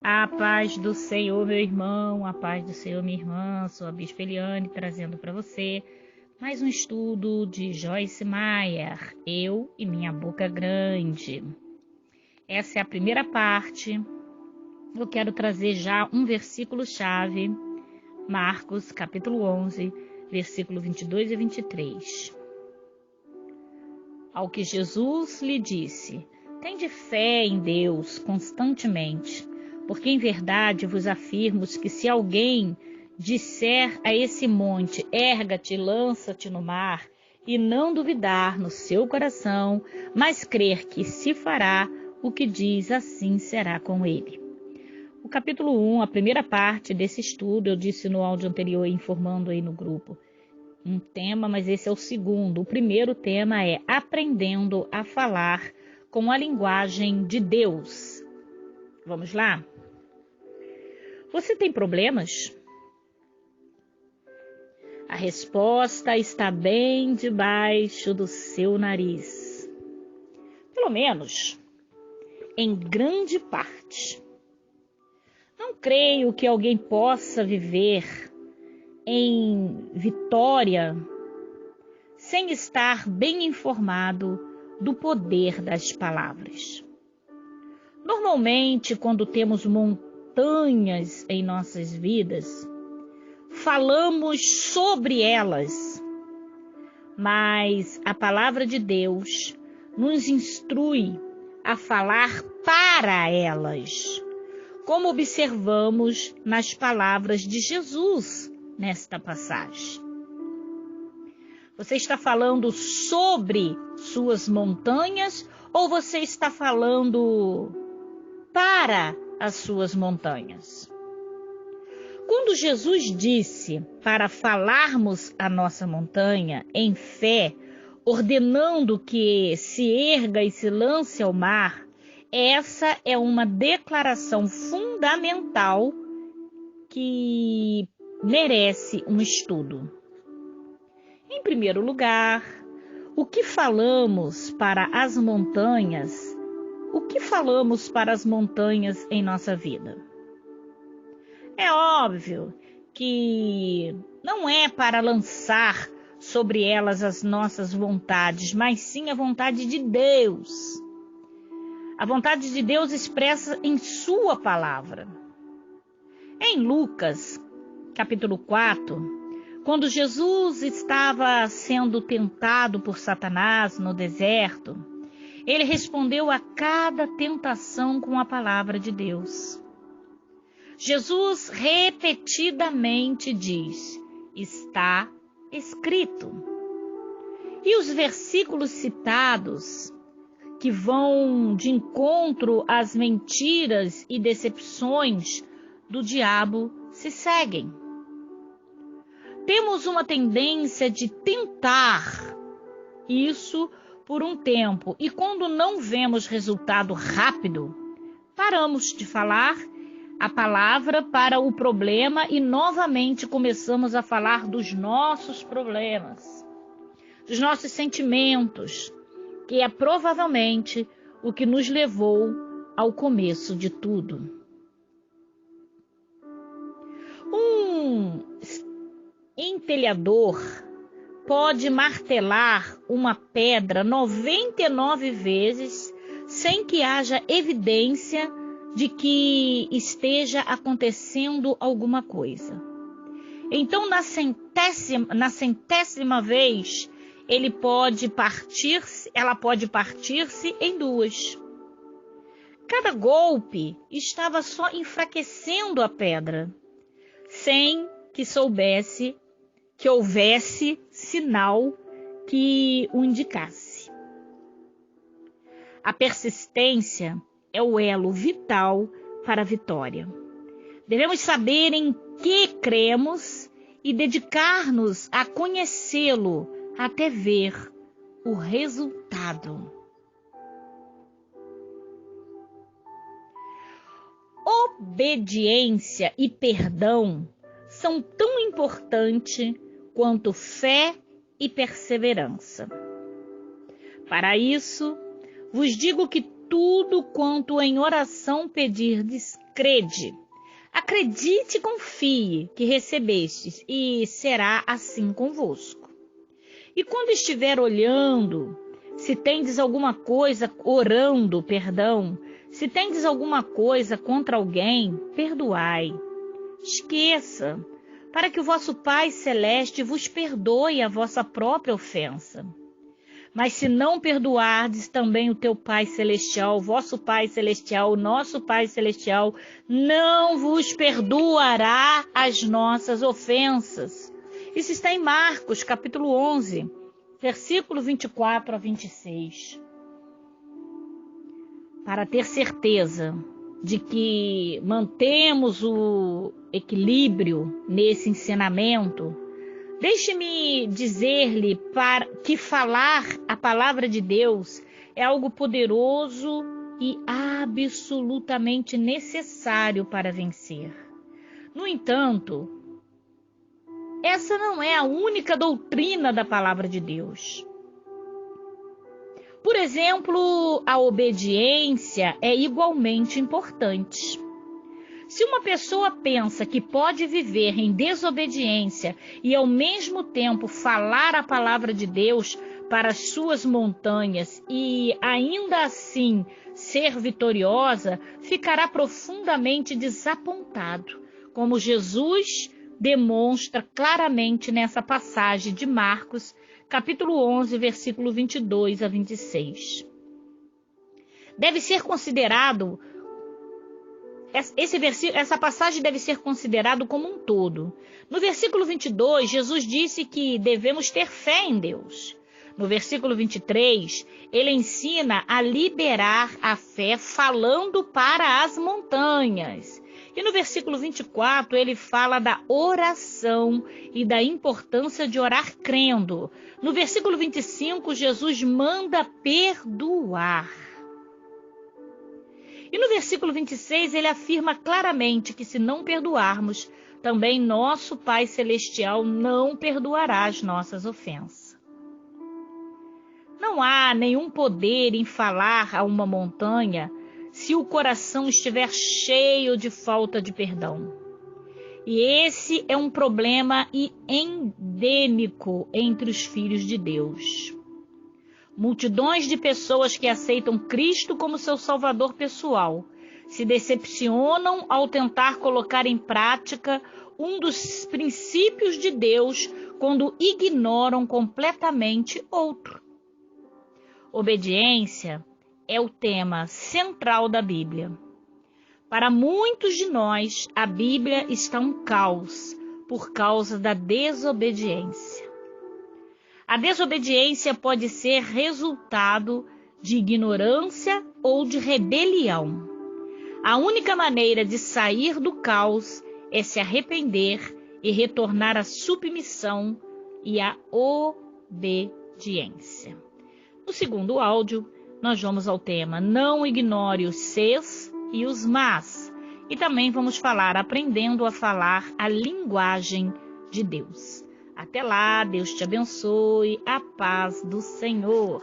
A paz do Senhor, meu irmão, a paz do Senhor, minha irmã. Sou a Bispa Eliane, trazendo para você mais um estudo de Joyce Meyer, Eu e Minha Boca Grande. Essa é a primeira parte. Eu quero trazer já um versículo-chave, Marcos, capítulo 11, versículo 22 e 23. Ao que Jesus lhe disse: tende fé em Deus constantemente, porque em verdade vos afirmo que se alguém disser a esse monte, erga-te e lança-te no mar, e não duvidar no seu coração, mas crer que se fará o que diz, assim será com ele. O capítulo 1, a primeira parte desse estudo, eu disse no áudio anterior, informando aí no grupo, um tema, mas esse é o segundo. O primeiro tema é aprendendo a falar com a linguagem de Deus. Vamos lá? Você tem problemas? A resposta está bem debaixo do seu nariz. Pelo menos, em grande parte. Não creio que alguém possa viver em vitória sem estar bem informado do poder das palavras. Normalmente, quando temos montanhas em nossas vidas, falamos sobre elas, mas a palavra de Deus nos instrui a falar para elas, como observamos nas palavras de Jesus nesta passagem. Você está falando sobre suas montanhas ou você está falando para as suas montanhas? Quando Jesus disse para falarmos a nossa montanha em fé, ordenando que se erga e se lance ao mar, essa é uma declaração fundamental que merece um estudo. Em primeiro lugar, o que falamos para as montanhas? O que falamos para as montanhas em nossa vida? É óbvio que não é para lançar sobre elas as nossas vontades, mas sim a vontade de Deus. A vontade de Deus expressa em sua palavra. Em Lucas, capítulo 4, quando Jesus estava sendo tentado por Satanás no deserto, ele respondeu a cada tentação com a palavra de Deus. Jesus repetidamente diz: está escrito. E os versículos citados, que vão de encontro às mentiras e decepções do diabo, se seguem. Temos uma tendência de tentar isso por um tempo e quando não vemos resultado rápido, paramos de falar a palavra para o problema e novamente começamos a falar dos nossos problemas, dos nossos sentimentos, que é provavelmente o que nos levou ao começo de tudo. Um entelhador pode martelar uma pedra 99 vezes sem que haja evidência de que esteja acontecendo alguma coisa. Então, na centésima vez, ela pode partir-se em duas. Cada golpe estava só enfraquecendo a pedra, sem que houvesse sinal que o indicasse. A persistência é o elo vital para a vitória. Devemos saber em que cremos e dedicar-nos a conhecê-lo até ver o resultado. Obediência e perdão são tão importantes quanto fé e perseverança. Para isso, vos digo que tudo quanto em oração pedirdes, crede. Acredite e confie que recebestes, e será assim convosco. E quando estiver se tendes alguma coisa contra alguém, perdoai. Esqueça, para que o vosso Pai Celeste vos perdoe a vossa própria ofensa. Mas se não perdoardes, também o teu Pai Celestial, o vosso Pai Celestial, o nosso Pai Celestial, não vos perdoará as nossas ofensas. Isso está em Marcos, capítulo 11, versículo 24 a 26. Para ter certeza de que mantemos o equilíbrio nesse ensinamento, deixe-me dizer-lhe que falar a palavra de Deus é algo poderoso e absolutamente necessário para vencer. No entanto, essa não é a única doutrina da palavra de Deus. Por exemplo, a obediência é igualmente importante. Se uma pessoa pensa que pode viver em desobediência e ao mesmo tempo falar a palavra de Deus para as suas montanhas e ainda assim ser vitoriosa, ficará profundamente desapontado, como Jesus demonstra claramente nessa passagem de Marcos, capítulo 11, versículo 22 a 26. Essa passagem deve ser considerada como um todo. No versículo 22, Jesus disse que devemos ter fé em Deus. No versículo 23, ele ensina a liberar a fé falando para as montanhas. E no versículo 24, ele fala da oração e da importância de orar crendo. No versículo 25, Jesus manda perdoar. E no versículo 26, ele afirma claramente que se não perdoarmos, também nosso Pai Celestial não perdoará as nossas ofensas. Não há nenhum poder em falar a uma montanha se o coração estiver cheio de falta de perdão. E esse é um problema endêmico entre os filhos de Deus. Multidões de pessoas que aceitam Cristo como seu Salvador pessoal se decepcionam ao tentar colocar em prática um dos princípios de Deus quando ignoram completamente outro. Obediência é o tema central da Bíblia. Para muitos de nós, a Bíblia está um caos por causa da desobediência. A desobediência pode ser resultado de ignorância ou de rebelião. A única maneira de sair do caos é se arrepender e retornar à submissão e à obediência. No segundo áudio, nós vamos ao tema Não ignore os seus e os mas. E também vamos falar aprendendo a falar a linguagem de Deus. Até lá, Deus te abençoe, a paz do Senhor.